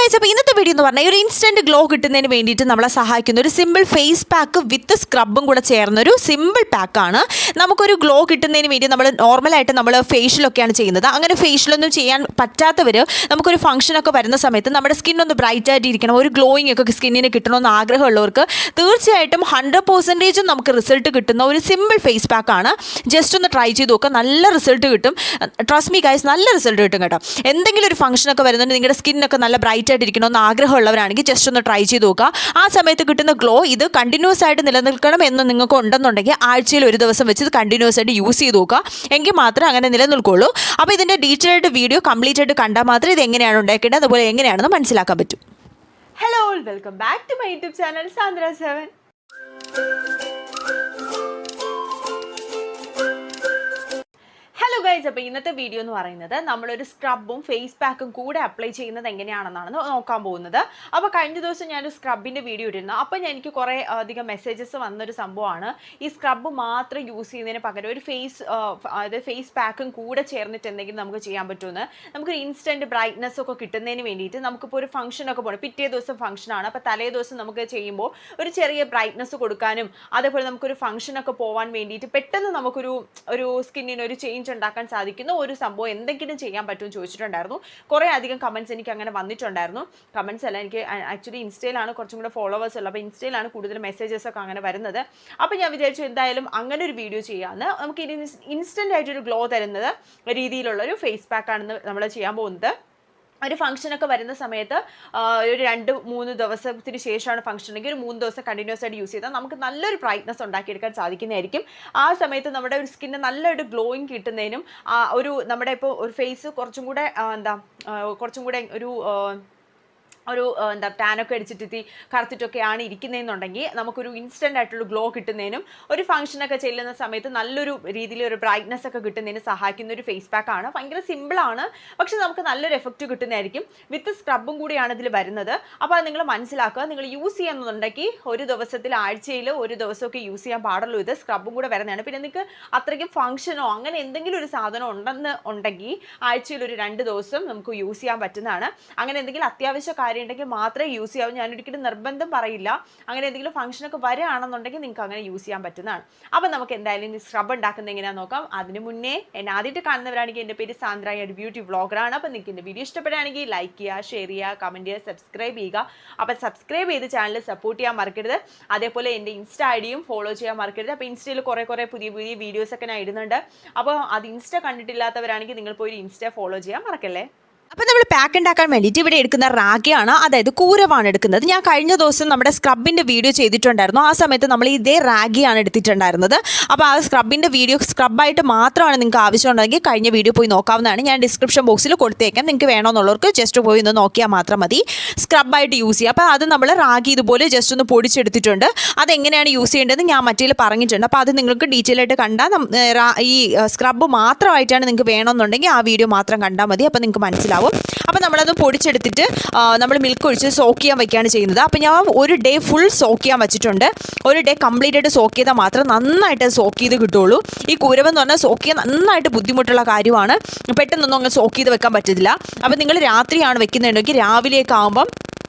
Guys, അപ്പോൾ ഇന്നത്തെ video എന്ന് പറഞ്ഞാൽ ഒരു ഇൻസ്റ്റൻറ്റ് ഗ്ലോ കിട്ടുന്നതിന് വേണ്ടിയിട്ട് നമ്മളെ സഹായിക്കുന്ന ഒരു സിമ്പിൾ ഫേസ് പാക്ക് വിത്ത് സ്ക്രബും കൂടെ ചേർന്നൊരു സിമ്പിൾ പാക്കാണ്. നമുക്കൊരു ഗ്ലോ കിട്ടുന്നതിന് വേണ്ടി നോർമലായിട്ട് നമ്മൾ ഫേഷ്യലൊക്കെയാണ് ചെയ്യുന്നത്. അങ്ങനെ ഫേഷ്യലൊന്നും ചെയ്യാൻ പറ്റാത്തവർ നമുക്കൊരു ഫംഗ്ഷനൊക്കെ വരുന്ന സമയത്ത് നമ്മുടെ സ്കിന്നൊന്ന് ബ്രൈറ്റ് ആയിട്ടിരിക്കണം, ഒരു ഗ്ലോയിങ് ഒക്കെ സ്കിന്നിന് കിട്ടണമെന്ന് ആഗ്രഹമുള്ളവർക്ക് തീർച്ചയായിട്ടും 100% നമുക്ക് റിസൾട്ട് കിട്ടുന്ന ഒരു സിമ്പിൾ ഫേസ് പാക്കാണ്. ജസ്റ്റ് ഒന്ന് ട്രൈ ചെയ്ത് നോക്കുക, നല്ല റിസൾട്ട് കിട്ടും. ട്രസ്റ്റ് മീ ഗൈസ്, നല്ല റിസൾട്ട് കിട്ടും കേട്ടോ. എന്തെങ്കിലും ഒരു ഫംഗ്ഷനൊക്കെ വരുന്നുണ്ട്, നിങ്ങളുടെ സ്കിന്നൊക്കെ നല്ല ബ്രൈറ്റ് ആയിട്ടിരിക്കണമെന്ന് ആഗ്രഹമുള്ളവരാണെങ്കിൽ ജസ്റ്റ് ഒന്ന് ട്രൈ ചെയ്ത് നോക്കുക. ആ സമയത്ത് കിട്ടുന്ന ഗ്ലോ ഇത് കണ്ടിന്യൂസ് ആയിട്ട് നിലനിൽക്കണം എന്ന് നിങ്ങൾക്ക് ഉണ്ടെന്നുണ്ടെങ്കിൽ ആഴ്ചയിൽ ഒരു ദിവസം വെച്ച് ഇത് കണ്ടിന്യൂസ് ആയിട്ട് യൂസ് ചെയ്ത് നോക്കുക, എങ്കിൽ മാത്രമേ അങ്ങനെ നിലനിൽക്കുള്ളൂ. അപ്പോൾ ഇതിൻ്റെ ഡീറ്റെയിൽഡ് വീഡിയോ കംപ്ലീറ്റ് ആയിട്ട് കണ്ടാൽ മാത്രമേ ഇത് എങ്ങനെയാണ് ഉണ്ടാക്കേണ്ടത്, അതുപോലെ എങ്ങനെയാണെന്ന് മനസ്സിലാക്കാൻ പറ്റും. Hello, welcome back to my YouTube channel സാന്ദ്ര7. ഹലോ ഗൈസ്, അപ്പോൾ ഇന്നത്തെ വീഡിയോ എന്ന് പറയുന്നത് നമ്മളൊരു സ്ക്രബും ഫേസ് പാക്കും കൂടെ അപ്ലൈ ചെയ്യുന്നത് എങ്ങനെയാണെന്നാണ് നോക്കാൻ പോകുന്നത്. അപ്പോൾ കഴിഞ്ഞ ദിവസം ഞാനൊരു സ്ക്രബിൻ്റെ വീഡിയോ ഇട്ടിരുന്നു. അപ്പോൾ എനിക്ക് കുറേ അധികം മെസ്സേജസ് വന്നൊരു സംഭവമാണ്, ഈ സ്ക്രബ് മാത്രം യൂസ് ചെയ്യുന്നതിന് പകരം ഒരു ഫേസ് പാക്കും കൂടെ ചേർന്നിട്ട് എന്തെങ്കിലും നമുക്ക് ചെയ്യാൻ പറ്റുമെന്ന്. നമുക്കൊരു ഇൻസ്റ്റൻറ്റ് ബ്രൈറ്റ്നസ് ഒക്കെ കിട്ടുന്നതിന് വേണ്ടിയിട്ട് നമുക്കിപ്പോൾ ഒരു ഫംഗ്ഷനൊക്കെ പോകണം, പിറ്റേ ദിവസം ഫംഗ്ഷനാണ്, അപ്പോൾ തലേ ദിവസം നമുക്ക് ചെയ്യുമ്പോൾ ഒരു ചെറിയ ബ്രൈറ്റ്നസ് കൊടുക്കാനും അതേപോലെ നമുക്കൊരു ഫംഗ്ഷനൊക്കെ പോകാൻ വേണ്ടിയിട്ട് പെട്ടെന്ന് നമുക്കൊരു സ്കിന്നിന് ഒരു ചേഞ്ച് ഉണ്ടാക്കാൻ സാധിക്കുന്ന ഒരു സംഭവം എന്തെങ്കിലും ചെയ്യാൻ പറ്റുമെന്ന് ചോദിച്ചിട്ടുണ്ടായിരുന്നു. കുറേ അധികം കമൻറ്റ്സ് എനിക്ക് അങ്ങനെ വന്നിട്ടുണ്ടായിരുന്നു. കമൻറ്റ്സ് അല്ല, എനിക്ക് ആക്ച്വലി ഇൻസ്റ്റയിലാണ് കുറച്ചും കൂടെ ഫോളോവേഴ്സ് ഉള്ളത്, അപ്പോൾ ഇൻസ്റ്റയിലാണ് കൂടുതൽ മെസ്സേജസ് ഒക്കെ അങ്ങനെ വരുന്നത്. അപ്പോൾ ഞാൻ വിചാരിച്ചു എന്തായാലും അങ്ങനെ ഒരു വീഡിയോ ചെയ്യാമെന്ന്. നമുക്ക് ഇനി ഇൻസ്റ്റൻ്റ് ആയിട്ടൊരു ഗ്ലോ തരുന്നത് രീതിയിലുള്ളൊരു ഫേസ് പാക്കാണെന്ന് നമ്മൾ ചെയ്യാൻ പോകുന്നത്. ഒരു ഫംഗ്ഷനൊക്കെ വരുന്ന സമയത്ത് ഒരു 2-3 ദിവസത്തിന് ശേഷമാണ് ഫംഗ്ഷൻ എങ്കിൽ ഒരു 3 ദിവസം കണ്ടിന്യൂസ് ആയിട്ട് യൂസ് ചെയ്താൽ നമുക്ക് നല്ലൊരു ബ്രൈറ്റ്നസ് ഉണ്ടാക്കിയെടുക്കാൻ സാധിക്കുന്നതായിരിക്കും. ആ സമയത്ത് നമ്മുടെ ഒരു സ്കിന്ന് നല്ലൊരു ഗ്ലോയിങ് കിട്ടുന്നതിനും നമ്മുടെ ഇപ്പോൾ ഒരു ഫേസ് കുറച്ചും കൂടെ ഒരു ടാനൊക്കെ അടിച്ചിട്ട് കറുത്തിട്ടൊക്കെയാണ് ഇരിക്കുന്നതെന്നുണ്ടെങ്കിൽ നമുക്കൊരു ഇൻസ്റ്റൻ്റ് ആയിട്ടുള്ള ഗ്ലോ കിട്ടുന്നതിനും ഒരു ഫംഗ്ഷനൊക്കെ ചെല്ലുന്ന സമയത്ത് നല്ലൊരു രീതിയിൽ ഒരു ബ്രൈറ്റ്നസ് ഒക്കെ കിട്ടുന്നതിന് സഹായിക്കുന്ന ഒരു ഫേസ് പാക്കാണ്. ഭയങ്കര സിമ്പിളാണ്, പക്ഷെ നമുക്ക് നല്ലൊരു എഫക്റ്റ് കിട്ടുന്നതായിരിക്കും. വിത്ത് സ്ക്രബും കൂടിയാണ് ഇതിൽ വരുന്നത്. അപ്പോൾ അത് നിങ്ങൾ മനസ്സിലാക്കുക. നിങ്ങൾ യൂസ് ചെയ്യുന്നുണ്ടെങ്കിൽ ഒരു ദിവസത്തിൽ ആഴ്ചയിൽ ഒരു ദിവസമൊക്കെ യൂസ് ചെയ്യാൻ പാടുള്ളൂ. ഇത് സ്ക്രബും കൂടെ വരുന്നതാണ്. പിന്നെ നിങ്ങൾക്ക് അത്രയ്ക്കും ഫംഗ്ഷനോ അങ്ങനെ എന്തെങ്കിലും ഒരു സാധനം ഉണ്ടെങ്കിൽ ആഴ്ചയിൽ ഒരു 2 ദിവസം നമുക്ക് യൂസ് ചെയ്യാൻ പറ്റുന്നതാണ്. അങ്ങനെ എന്തെങ്കിലും അത്യാവശ്യ ഉണ്ടെങ്കിൽ മാത്രമേ യൂസ് ചെയ്യാവൂ. ഞാനൊരിക്കലും നിർബന്ധം പറയില്ല. അങ്ങനെ എന്തെങ്കിലും ഫംഗ്ഷനൊക്കെ വരികയാണെന്നുണ്ടെങ്കിൽ നിങ്ങൾക്ക് അങ്ങനെ യൂസ് ചെയ്യാൻ പറ്റുന്നതാണ്. അപ്പം നമുക്ക് എന്തായാലും ഈ സ്ക്രബ് ഉണ്ടാക്കുന്നത് എങ്ങനെയാണെന്ന് നോക്കാം. അതിന് മുന്നേ എന്നെ ആദ്യമായിട്ട് കാണുന്നവരാണെങ്കിൽ എൻ്റെ പേര് സാന്ദ്ര, ഒരു ബ്യൂട്ടി വ്ളോഗറാണ്. അപ്പം നിങ്ങൾക്ക് എൻ്റെ വീഡിയോ ഇഷ്ടപ്പെടുകയാണെങ്കിൽ ലൈക്ക് ചെയ്യുക, ഷെയർ ചെയ്യുക, കമൻറ്റ് ചെയ്യുക, സബ്സ്ക്രൈബ് ചെയ്യുക. അപ്പം സബ്സ്ക്രൈബ് ചെയ്ത് ചാനൽ സപ്പോർട്ട് ചെയ്യാൻ മറക്കരുത്. അതേപോലെ എൻ്റെ ഇൻസ്റ്റ ഐഡിയും ഫോളോ ചെയ്യാൻ മറക്കരുത്. അപ്പോൾ ഇൻസ്റ്റയിൽ കുറേ പുതിയ വീഡിയോസൊക്കെ ഞാൻ ഇടുന്നുണ്ട്. അപ്പോൾ അത് ഇൻസ്റ്റ കണ്ടിട്ടില്ലാത്തവരാണെങ്കിൽ നിങ്ങൾ പോയി ഇൻസ്റ്റ ഫോളോ ചെയ്യാൻ മറക്കല്ലേ. അപ്പോൾ നമ്മൾ പാക്ക് ഉണ്ടാക്കാൻ വേണ്ടിയിട്ട് ഇവിടെ എടുക്കുന്ന റാഗിയാണ്, അതായത് കൂരവാണ് എടുക്കുന്നത്. ഞാൻ കഴിഞ്ഞ ദിവസം നമ്മുടെ സ്ക്രബിൻ്റെ വീഡിയോ ചെയ്തിട്ടുണ്ടായിരുന്നു. ആ സമയത്ത് നമ്മൾ ഇതേ റാഗിയാണ് എടുത്തിട്ടുണ്ടായിരുന്നത്. അപ്പോൾ ആ സ്ക്രബിൻ്റെ വീഡിയോ സ്ക്രബായിട്ട് മാത്രമാണ് നിങ്ങൾക്ക് ആവശ്യമുണ്ടെങ്കിൽ കഴിഞ്ഞ വീഡിയോ പോയി നോക്കാവുന്നതാണ്. ഞാൻ ഡിസ്ക്രിപ്ഷൻ ബോക്സിൽ കൊടുത്തേക്കാം. നിങ്ങൾക്ക് വേണമെന്നുള്ളവർക്ക് ജസ്റ്റ് പോയി ഒന്ന് നോക്കിയാൽ മാത്രം മതി. സ്ക്രബായിട്ട് യൂസ് ചെയ്യുക. അപ്പോൾ അത് നമ്മൾ റാഗി ഇതുപോലെ ജസ്റ്റ് ഒന്ന് പൊടിച്ചെടുത്തിട്ടുണ്ട്. അതെങ്ങനെയാണ് യൂസ് ചെയ്യേണ്ടതെന്ന് ഞാൻ മറ്റേ പറഞ്ഞിട്ടുണ്ട്. അപ്പോൾ അത് നിങ്ങൾക്ക് ഡീറ്റെയിൽ ആയിട്ട് കണ്ടാൽ ഈ സ്ക്രബ് മാത്രമായിട്ടാണ് നിങ്ങൾക്ക് വേണമെന്നുണ്ടെങ്കിൽ ആ വീഡിയോ മാത്രം കണ്ടാൽ മതി. അപ്പോൾ നിങ്ങൾക്ക് മനസ്സിലാവും. അപ്പോൾ നമ്മളത് പൊടിച്ചെടുത്തിട്ട് നമ്മൾ മിൽക്ക് ഒഴിച്ച് സോക്ക് ചെയ്യാൻ വയ്ക്കുകയാണ് ചെയ്യുന്നത്. അപ്പോൾ ഞാൻ ഒരു ഡേ ഫുൾ സോക്ക് ചെയ്യാൻ വെച്ചിട്ടുണ്ട്. ഒരു ഡേ കംപ്ലീറ്റ് ആയിട്ട് സോക്ക് ചെയ്താൽ മാത്രം നന്നായിട്ട് സോക്ക് ചെയ്ത് കിട്ടുള്ളൂ. ഈ കൂരവെന്ന് പറഞ്ഞാൽ സോക്ക് ചെയ്യാൻ നന്നായിട്ട് ബുദ്ധിമുട്ടുള്ള കാര്യമാണ്. പെട്ടെന്നൊന്നും അങ്ങനെ സോക്ക് ചെയ്ത് വെക്കാൻ പറ്റത്തില്ല. അപ്പോൾ നിങ്ങൾ രാത്രിയാണ് വെക്കുന്നുണ്ടെങ്കിൽ രാവിലെയൊക്കെ ആകുമ്പം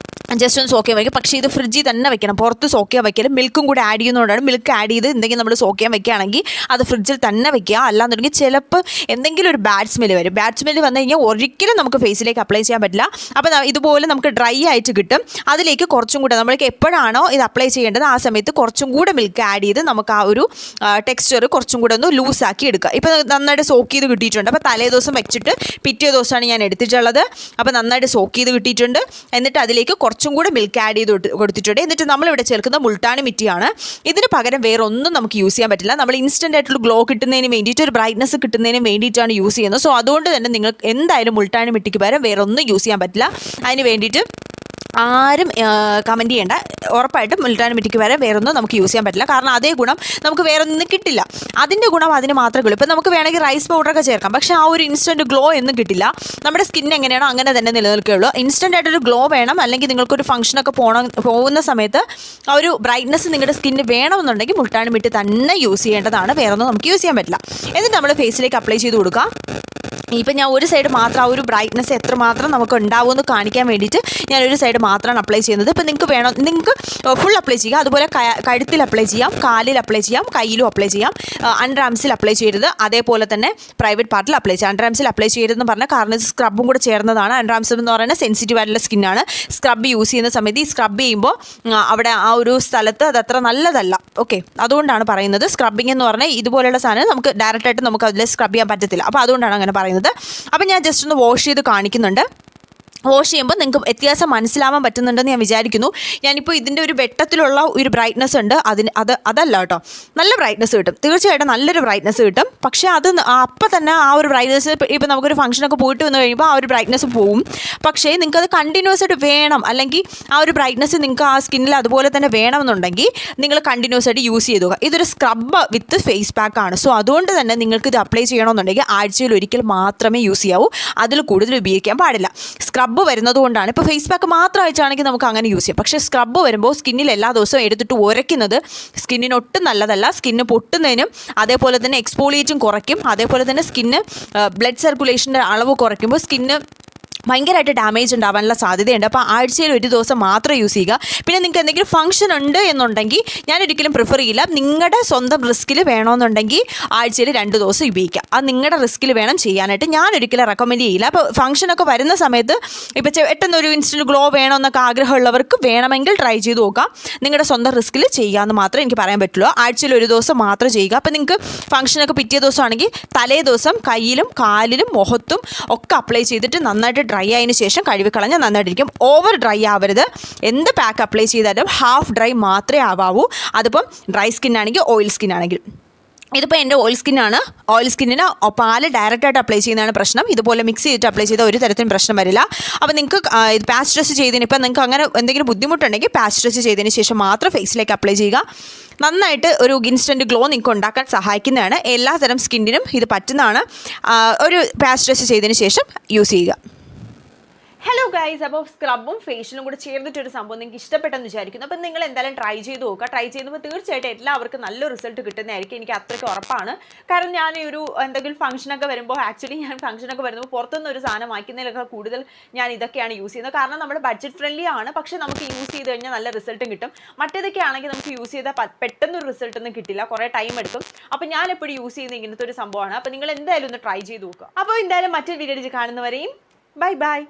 ജസ്റ്റ് ഒന്ന് സോക്ക് ചെയ്യാൻ വയ്ക്കും. പക്ഷേ ഇത് ഫ്രിഡ്ജിൽ തന്നെ വെക്കണം, പുറത്ത് സോക്ക് ചെയ്യാൻ വയ്ക്കലും. മിൽക്കും കൂടെ ആഡ് ചെയ്യുന്നതുകൊണ്ടാണ്. മിൽക്ക് ആഡ് ചെയ്ത് എന്തെങ്കിലും നമ്മൾ സോക്ക് ചെയ്യാൻ വെക്കുകയാണെങ്കിൽ അത് ഫ്രിഡ്ജിൽ തന്നെ വെക്കുക. അല്ലാന്നുണ്ടെങ്കിൽ ചിലപ്പോൾ എന്തെങ്കിലും ഒരു ബാഡ് സ്മെല്ല് വരും. ബാഡ് സ്മെല്ല് വന്നു കഴിഞ്ഞാൽ ഒരിക്കലും നമുക്ക് ഫേസിലേക്ക് അപ്ലൈ ചെയ്യാൻ പറ്റില്ല. അപ്പോൾ ഇതുപോലെ നമുക്ക് ഡ്രൈ ആയിട്ട് കിട്ടും. അതിലേക്ക് കുറച്ചും കൂടെ നമ്മൾക്ക് എപ്പോഴാണോ ഇത് അപ്ലൈ ചെയ്യേണ്ടത് ആ സമയത്ത് കുറച്ചും കൂടെ മിൽക്ക് ആഡ് ചെയ്ത് നമുക്ക് ആ ഒരു ടെക്സ്ചർ കുറച്ചും കൂടെ ഒന്ന് ലൂസാക്കി എടുക്കുക. ഇപ്പോൾ നന്നായിട്ട് സോക്ക് ചെയ്ത് കിട്ടിയിട്ടുണ്ട്. അപ്പോൾ തലേ ദിവസം വെച്ചിട്ട് പിറ്റേ ദിവസമാണ് ഞാൻ എടുത്തിട്ടുള്ളത്. അപ്പോൾ നന്നായിട്ട് സോക്ക് ചെയ്ത് കിട്ടിയിട്ടുണ്ട്. എന്നിട്ട് അതിലേക്ക് കുറച്ചും കൂടെ മിൽക്ക് ആഡ് ചെയ്ത് കൊടുത്തിട്ടുണ്ട്. എന്നിട്ട് നമ്മളിവിടെ ചേർക്കുന്ന മുൾട്ടാണി മിറ്റിയാണ്. ഇതിന് പകരം വേറെ ഒന്നും നമുക്ക് യൂസ് ചെയ്യാൻ പറ്റില്ല. നമ്മൾ ഇൻസ്റ്റൻ്റ് ആയിട്ടുള്ള ഗ്ലോ കിട്ടുന്നതിന് വേണ്ടിയിട്ട് ഒരു ബ്രൈറ്റ്നസ് കിട്ടുന്നതിന് വേണ്ടിയിട്ടാണ് യൂസ് ചെയ്യുന്നത്. സോ അതുകൊണ്ട് തന്നെ നിങ്ങൾക്ക് എന്തായാലും മുൾട്ടാണി മിറ്റിക്ക് പകരം വേറെ ഒന്നും യൂസ് ചെയ്യാൻ പറ്റില്ല. അതിന് വേണ്ടിയിട്ട് ആരും കമൻറ്റ് ചെയ്യേണ്ട. ഉറപ്പായിട്ടും മുൾട്ടാണി മിറ്റിക്ക് വരെ വേറൊന്നും നമുക്ക് യൂസ് ചെയ്യാൻ പറ്റില്ല. കാരണം അതേ ഗുണം നമുക്ക് വേറെ ഒന്നും കിട്ടില്ല. അതിൻ്റെ ഗുണം അതിന് മാത്രമേ ഉള്ളൂ. ഇപ്പം നമുക്ക് വേണമെങ്കിൽ റൈസ് പൗഡറൊക്കെ ചേർക്കാം, പക്ഷേ ആ ഒരു ഇൻസ്റ്റൻറ്റ് ഗ്ലോ ഒന്നും കിട്ടില്ല. നമ്മുടെ സ്കിൻ എങ്ങനെയാണോ അങ്ങനെ തന്നെ നിലനിൽക്കുകയുള്ളൂ. ഇൻസ്റ്റൻ്റ് ആയിട്ടൊരു ഗ്ലോ വേണം, അല്ലെങ്കിൽ നിങ്ങൾക്കൊരു ഫംഗ്ഷനൊക്കെ പോകുന്ന സമയത്ത് ആ ഒരു ബ്രൈറ്റ്നസ് നിങ്ങളുടെ സ്കിന്നിന് വേണമെന്നുണ്ടെങ്കിൽ മുൾട്ടാണി മിറ്റി തന്നെ യൂസ് ചെയ്യേണ്ടതാണ്. വേറൊന്നും നമുക്ക് യൂസ് ചെയ്യാൻ പറ്റില്ല. എന്നിട്ട് നമ്മൾ ഫേസിലേക്ക് അപ്ലൈ ചെയ്ത് കൊടുക്കാം. ഇപ്പം ഞാൻ ഒരു സൈഡ് മാത്രം ആ ഒരു ബ്രൈറ്റ്നസ് എത്രമാത്രം നമുക്ക് ഉണ്ടാവുമെന്ന് കാണിക്കാൻ വേണ്ടിയിട്ട് ഞാനൊരു സൈഡ് മാത്രമാണ് അപ്ലൈ ചെയ്യുന്നത്. ഇപ്പം നിങ്ങൾക്ക് വേണം, നിങ്ങൾക്ക് ഫുൾ അപ്ലൈ ചെയ്യുക. അതുപോലെ കഴുത്തിൽ അപ്ലൈ ചെയ്യാം, കാലിൽ അപ്ലൈ ചെയ്യാം, കയ്യിലും അപ്ലൈ ചെയ്യാം. അണ്ടർ ആംസിൽ അപ്ലൈ ചെയ്യരുത്, അതേപോലെ തന്നെ പ്രൈവറ്റ് പാർട്ടിൽ അപ്ലൈ ചെയ്യാം. അണ്ടർ ആംസിൽ അപ്ലൈ ചെയ്യരുതെന്ന് പറഞ്ഞാൽ കാരണം ഇത് സ്ക്രബും കൂടെ ചേർന്നതാണ്. അണ്ടർ ആംസ് എന്ന് പറയുന്നത് സെൻസിറ്റീവ് ആയിട്ടുള്ള സ്കിന്നാണ്. സ്ക്രബ് യൂസ് ചെയ്യുന്ന സമയത്ത് ഈ സ്ക്രബ് ചെയ്യുമ്പോൾ അവിടെ ആ ഒരു സ്ഥലത്ത് അത് അത്ര നല്ലതല്ല. ഓക്കെ, അതുകൊണ്ടാണ് പറയുന്നത്. സ്ക്രബിങ് എന്ന് പറഞ്ഞാൽ ഇതുപോലെയുള്ള സാധനം നമുക്ക് ഡയറക്റ്റായിട്ട് നമുക്ക് അതിൽ സ്ക്രബ് ചെയ്യാൻ പറ്റത്തില്ല. അപ്പോൾ അതുകൊണ്ടാണ് അങ്ങനെ പറയുന്നത്. അപ്പം ഞാൻ ജസ്റ്റ് ഒന്ന് വാഷ് ചെയ്ത് കാണിക്കുന്നുണ്ട്. വാഷ് ചെയ്യുമ്പോൾ നിങ്ങൾക്ക് വ്യത്യാസം മനസ്സിലാവാൻ പറ്റുന്നുണ്ടെന്ന് ഞാൻ വിചാരിക്കുന്നു. ഞാനിപ്പോൾ ഇതിൻ്റെ ഒരു വെട്ടത്തിലുള്ള ഒരു ബ്രൈറ്റ്നസ് ഉണ്ട്, അതല്ല കേട്ടോ, നല്ല ബ്രൈറ്റ്നസ് കിട്ടും, തീർച്ചയായിട്ടും നല്ലൊരു ബ്രൈറ്റ്നസ് കിട്ടും. പക്ഷേ അത് അപ്പം തന്നെ ആ ഒരു ബ്രൈറ്റ്നസ് ഇപ്പോൾ നമുക്കൊരു ഫംഗ്ഷനൊക്കെ പോയിട്ട് വന്നു കഴിയുമ്പോൾ ആ ഒരു ബ്രൈറ്റ്നസ് പോവും. പക്ഷേ നിങ്ങൾക്കത് കണ്ടിന്യൂസ് ആയിട്ട് വേണം, അല്ലെങ്കിൽ ആ ഒരു ബ്രൈറ്റ്നസ് നിങ്ങൾക്ക് ആ സ്കിന്നിൽ അതുപോലെ തന്നെ വേണമെന്നുണ്ടെങ്കിൽ നിങ്ങൾ കണ്ടിന്യൂസ് ആയിട്ട് യൂസ് ചെയ്തു. ഇതൊരു സ്ക്രബ് വിത്ത് ഫേസ് പാക്കാണ്. സോ അതുകൊണ്ട് തന്നെ നിങ്ങൾക്ക് ഇത് അപ്ലൈ ചെയ്യണമെന്നുണ്ടെങ്കിൽ ആഴ്ചയിൽ ഒരിക്കൽ മാത്രമേ യൂസ് ചെയ്യാവൂ, അതിൽ കൂടുതൽ ഉപയോഗിക്കാൻ പാടില്ല. സ്ക്രബ് വരുന്നത് കൊണ്ടാണ്. ഇപ്പോൾ ഫേസ് പാക്ക് മാത്രം അയച്ചാണെങ്കിൽ നമുക്ക് അങ്ങനെ യൂസ് ചെയ്യാം. പക്ഷേ സ്ക്രബ് വരുമ്പോൾ സ്കിന്നിൽ എല്ലാ ദിവസവും എടുത്തിട്ട് ഉരയ്ക്കുന്നത് സ്കിന്നിന് ഒട്ടും നല്ലതല്ല. സ്കിന്ന് പൊട്ടുന്നതിനും അതേപോലെ തന്നെ എക്സ്പോളിയേറ്റും കുറയ്ക്കും. അതേപോലെ തന്നെ സ്കിന്ന് ബ്ലഡ് സർക്കുലേഷൻ്റെ അളവ് കുറയ്ക്കുമ്പോൾ സ്കിന്ന് ഭയങ്കരമായിട്ട് ഡാമേജ് ഉണ്ടാവാനുള്ള സാധ്യതയുണ്ട്. അപ്പോൾ ആഴ്ചയിൽ ഒരു ദിവസം മാത്രം യൂസ് ചെയ്യുക. പിന്നെ നിങ്ങൾക്ക് എന്തെങ്കിലും ഫംഗ്ഷൻ ഉണ്ട് എന്നുണ്ടെങ്കിൽ ഞാനൊരിക്കലും പ്രിഫർ ചെയ്യില്ല. നിങ്ങളുടെ സ്വന്തം റിസ്കിൽ വേണമെന്നുണ്ടെങ്കിൽ ആഴ്ചയിൽ 2 ദിവസം ഉപയോഗിക്കാം. അത് നിങ്ങളുടെ റിസ്കിൽ വേണം ചെയ്യാനായിട്ട്. ഞാനൊരിക്കലും റെക്കമെൻഡ് ചെയ്യില്ല. അപ്പോൾ ഫംഗ്ഷനൊക്കെ വരുന്ന സമയത്ത് ഇപ്പോൾ പെട്ടെന്നൊരു ഇൻസ്റ്റൻറ്റ് ഗ്ലോ വേണമെന്നൊക്കെ ആഗ്രഹമുള്ളവർക്ക് വേണമെങ്കിൽ ട്രൈ ചെയ്ത് നോക്കാം. നിങ്ങളുടെ സ്വന്തം റിസ്കിൽ ചെയ്യാമെന്ന് മാത്രമേ എനിക്ക് പറയാൻ പറ്റുള്ളൂ. ആഴ്ചയിൽ ഒരു ദിവസം മാത്രം ചെയ്യുക. അപ്പോൾ നിങ്ങൾക്ക് ഫംഗ്ഷനൊക്കെ പിറ്റേ ദിവസമാണെങ്കിൽ തലേ ദിവസം കയ്യിലും കാലിലും മുഖത്തും ഒക്കെ അപ്ലൈ ചെയ്തിട്ട് നന്നായിട്ട് ഡ്രൈ ആയതിനു ശേഷം കഴുകിക്കളഞ്ഞാൽ നന്നായിട്ടിരിക്കും. ഓവർ ഡ്രൈ ആവരുത്. എന്ത് പാക്ക് അപ്ലൈ ചെയ്താലും ഹാഫ് ഡ്രൈ മാത്രമേ ആവാവൂ. അതിപ്പം ഡ്രൈ സ്കിൻ ആണെങ്കിൽ ഓയിൽ സ്കിൻ ആണെങ്കിൽ. ഇതിപ്പോൾ എൻ്റെ ഓയിൽ സ്കിന്നാണ്. ഓയിൽ സ്കിന്നിന് പാല് ഡയറക്റ്റായിട്ട് അപ്ലൈ ചെയ്യുന്നതാണ് പ്രശ്നം. ഇതുപോലെ മിക്സ് ചെയ്തിട്ട് അപ്ലൈ ചെയ്താൽ ഒരു തരത്തിലും പ്രശ്നം വരില്ല. അപ്പോൾ നിങ്ങൾക്ക് ഇത് പാച്ച് ടെസ്റ്റ് ചെയ്തതിന് ഇപ്പം നിങ്ങൾക്ക് അങ്ങനെ എന്തെങ്കിലും ബുദ്ധിമുട്ടുണ്ടെങ്കിൽ പാച്ച് ടെസ്റ്റ് ചെയ്തതിന് ശേഷം മാത്രം ഫേസിലേക്ക് അപ്ലൈ ചെയ്യുക. നന്നായിട്ട് ഒരു ഇൻസ്റ്റൻറ്റ് ഗ്ലോ നിങ്ങൾക്ക് ഉണ്ടാക്കാൻ സഹായിക്കുന്നതാണ്. എല്ലാ തരം സ്കിന്നിനും ഇത് പറ്റുന്നതാണ്. ഒരു പാച്ച് ടെസ്റ്റ് ചെയ്തതിന് ശേഷം യൂസ് ചെയ്യുക. ഹലോ ഗൈസ്, അപ്പോൾ സ്ക്രബും ഫേഷ്യലും കൂടെ ചേർന്നിട്ടൊരു സംഭവം നിങ്ങൾക്ക് ഇഷ്ടപ്പെട്ടെന്ന് വിചാരിക്കുന്നു. അപ്പം നിങ്ങൾ എന്തായാലും ട്രൈ ചെയ്ത് നോക്കുക. ട്രൈ ചെയ്യുമ്പോൾ തീർച്ചയായിട്ടും എല്ലാവർക്കും നല്ല റിസൾട്ട് കിട്ടുന്നതായിരിക്കും, എനിക്ക് അത്രയ്ക്ക് ഉറപ്പാണ്. കാരണം ഞാൻ ഒരു എന്തെങ്കിലും ഫംഗ്ഷനൊക്കെ വരുമ്പോൾ ഞാൻ ഫംഗ്ഷനൊക്കെ വരുമ്പോൾ പുറത്തുനിന്ന് ഒരു സാധനം വാങ്ങിക്കുന്നതിലൊക്കെ കൂടുതൽ ഞാൻ ഇതൊക്കെയാണ് യൂസ് ചെയ്യുന്നത്. കാരണം നമ്മുടെ ബഡ്ജറ്റ് ഫ്രണ്ട്ലി ആണ്, പക്ഷേ നമുക്ക് യൂസ് ചെയ്ത് കഴിഞ്ഞാൽ നല്ല റിസൾട്ടും കിട്ടും. മറ്റേതൊക്കെ ആണെങ്കിൽ നമുക്ക് യൂസ് ചെയ്താൽ പെട്ടെന്നൊരു റിസൾട്ടൊന്നും കിട്ടില്ല, കുറേ ടൈം എടുക്കും. അപ്പോൾ ഞാൻ എപ്പോഴും യൂസ് ചെയ്യുന്ന ഇങ്ങനത്തെ ഒരു സംഭവമാണ്. അപ്പോൾ നിങ്ങൾ എന്തായാലും ഒന്ന് ട്രൈ ചെയ്ത് നോക്കുക. അപ്പോൾ എന്തായാലും മറ്റൊരു വീഡിയോ കാണുന്നവരെയും ബൈ ബൈ.